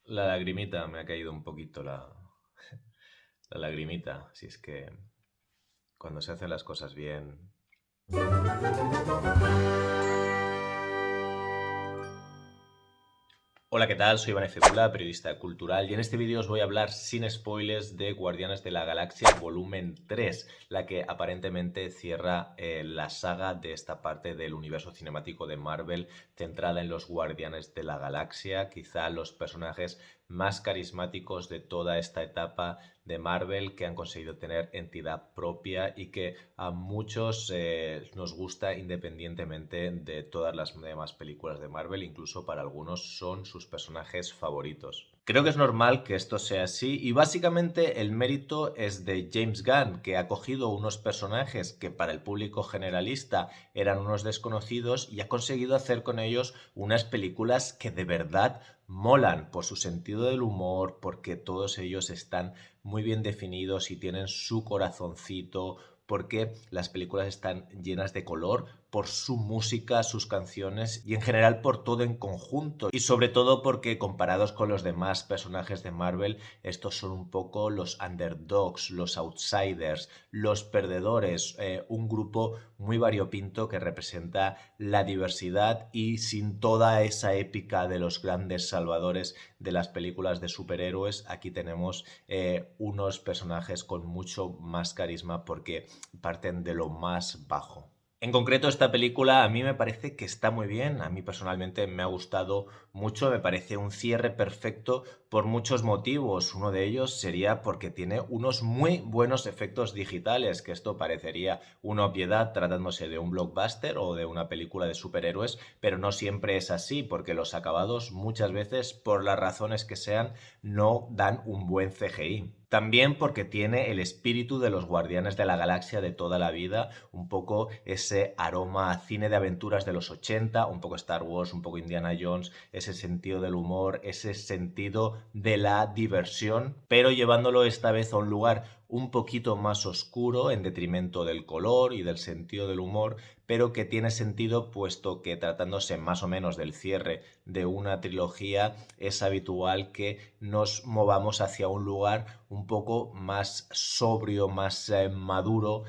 La lagrimita, me ha caído un poquito la lagrimita. Si es que cuando se hacen las cosas bien. Hola, ¿qué tal? Soy Iván Febula, periodista cultural, y en este vídeo os voy a hablar sin spoilers de Guardianes de la Galaxia Volumen 3, la que aparentemente cierra la saga de esta parte del universo cinemático de Marvel, centrada en los Guardianes de la Galaxia, quizá los personajes más carismáticos de toda esta etapa de Marvel, que han conseguido tener entidad propia y que a muchos nos gusta independientemente de todas las demás películas de Marvel, incluso para algunos son sus personajes favoritos. Creo que es normal que esto sea así y básicamente el mérito es de James Gunn, que ha cogido unos personajes que para el público generalista eran unos desconocidos y ha conseguido hacer con ellos unas películas que de verdad molan por su sentido del humor, porque todos ellos están muy bien definidos y tienen su corazoncito, porque las películas están llenas de color, por su música, sus canciones y en general por todo en conjunto. Y sobre todo porque comparados con los demás personajes de Marvel, estos son un poco los underdogs, los outsiders, los perdedores, un grupo muy variopinto que representa la diversidad y sin toda esa épica de los grandes salvadores de las películas de superhéroes, aquí tenemos unos personajes con mucho más carisma porque parten de lo más bajo. En concreto, esta película a mí me parece que está muy bien, a mí personalmente me ha gustado mucho, me parece un cierre perfecto por muchos motivos. Uno de ellos sería porque tiene unos muy buenos efectos digitales, que esto parecería una obviedad tratándose de un blockbuster o de una película de superhéroes, pero no siempre es así, porque los acabados muchas veces, por las razones que sean, no dan un buen CGI. También porque tiene el espíritu de los Guardianes de la Galaxia de toda la vida, un poco ese aroma a cine de aventuras de los 80, un poco Star Wars, un poco Indiana Jones, ese sentido del humor, ese sentido de la diversión, pero llevándolo esta vez a un lugar un poquito más oscuro en detrimento del color y del sentido del humor, pero que tiene sentido puesto que tratándose más o menos del cierre de una trilogía es habitual que nos movamos hacia un lugar un poco más sobrio, más maduro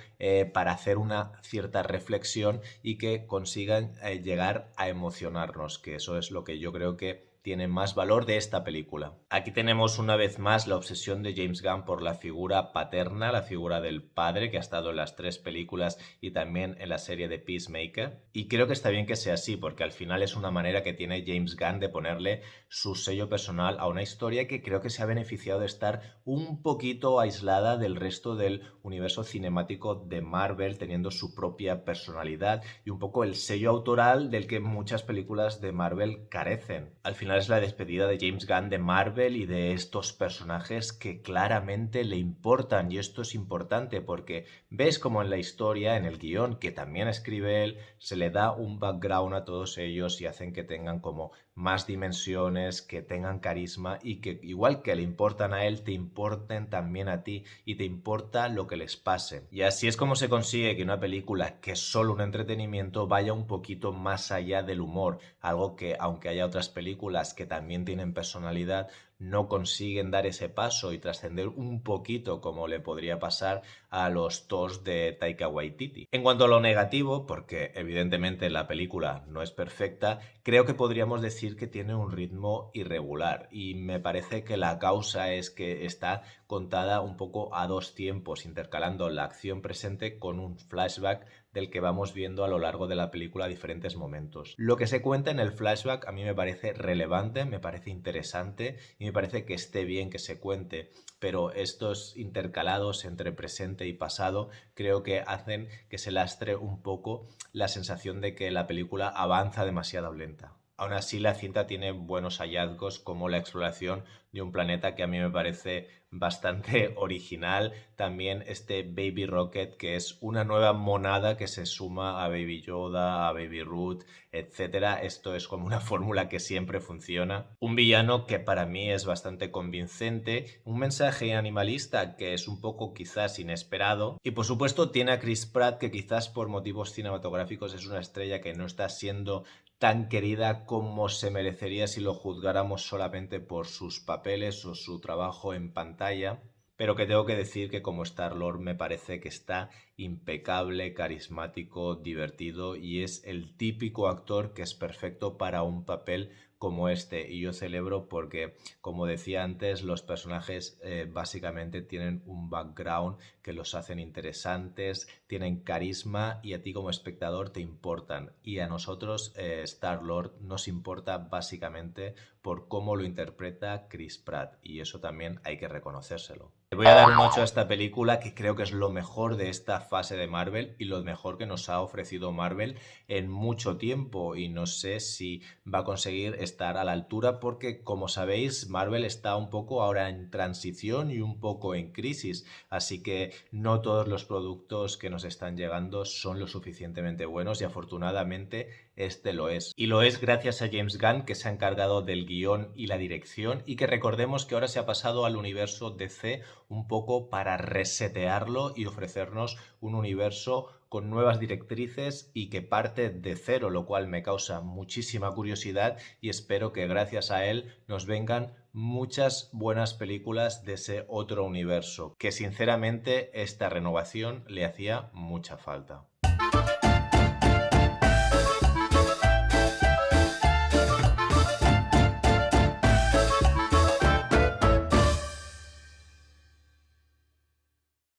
para hacer una cierta reflexión y que consigan llegar a emocionarnos, que eso es lo que yo creo que tiene más valor de esta película. Aquí tenemos una vez más la obsesión de James Gunn por la figura paterna, la figura del padre que ha estado en las 3 películas y también en la serie de Peacemaker. Y creo que está bien que sea así porque al final es una manera que tiene James Gunn de ponerle su sello personal a una historia que creo que se ha beneficiado de estar un poquito aislada del resto del universo cinemático de Marvel, teniendo su propia personalidad y un poco el sello autoral del que muchas películas de Marvel carecen. Al final es la despedida de James Gunn de Marvel y de estos personajes que claramente le importan, y esto es importante porque ves como en la historia, en el guión que también escribe él, se le da un background a todos ellos y hacen que tengan como más dimensiones, que tengan carisma y que igual que le importan a él, te importen también a ti y te importa lo que les pase. Y así es como se consigue que una película que es solo un entretenimiento vaya un poquito más allá del humor, algo que aunque haya otras películas que también tienen personalidad, no consiguen dar ese paso y trascender un poquito como le podría pasar a los Thors de Taika Waititi. En cuanto a lo negativo, porque evidentemente la película no es perfecta, creo que podríamos decir que tiene un ritmo irregular y me parece que la causa es que está contada un poco a dos tiempos, intercalando la acción presente con un flashback del que vamos viendo a lo largo de la película diferentes momentos. Lo que se cuenta en el flashback a mí me parece relevante, me parece interesante y me parece que esté bien que se cuente, pero estos intercalados entre presente y pasado creo que hacen que se lastre un poco la sensación de que la película avanza demasiado lenta. Aún así, la cinta tiene buenos hallazgos como la exploración de un planeta que a mí me parece bastante original. También este Baby Rocket, que es una nueva monada que se suma a Baby Yoda, a Baby Root, etcétera. Esto es como una fórmula que siempre funciona. Un villano que para mí es bastante convincente, un mensaje animalista que es un poco quizás inesperado, y por supuesto tiene a Chris Pratt, que quizás por motivos cinematográficos es una estrella que no está siendo tan querida como se merecería si lo juzgáramos solamente por sus papeles o su trabajo en pantalla, pero que tengo que decir que como Star-Lord me parece que está impecable, carismático, divertido y es el típico actor que es perfecto para un papel como este. Y yo celebro porque, como decía antes, los personajes básicamente tienen un background que los hacen interesantes, tienen carisma y a ti como espectador te importan. Y a nosotros, Star-Lord, nos importa básicamente por cómo lo interpreta Chris Pratt. Y eso también hay que reconocérselo. Le voy a dar un 8 a esta película, que creo que es lo mejor de esta fase de Marvel y lo mejor que nos ha ofrecido Marvel en mucho tiempo, y no sé si va a conseguir estar a la altura porque, como sabéis, Marvel está un poco ahora en transición y un poco en crisis, así que no todos los productos que nos están llegando son lo suficientemente buenos y afortunadamente este lo es. Y lo es gracias a James Gunn, que se ha encargado del guión y la dirección, y que recordemos que ahora se ha pasado al universo DC un poco para resetearlo y ofrecernos un universo con nuevas directrices y que parte de cero, lo cual me causa muchísima curiosidad y espero que gracias a él nos vengan muchas buenas películas de ese otro universo, que sinceramente esta renovación le hacía mucha falta.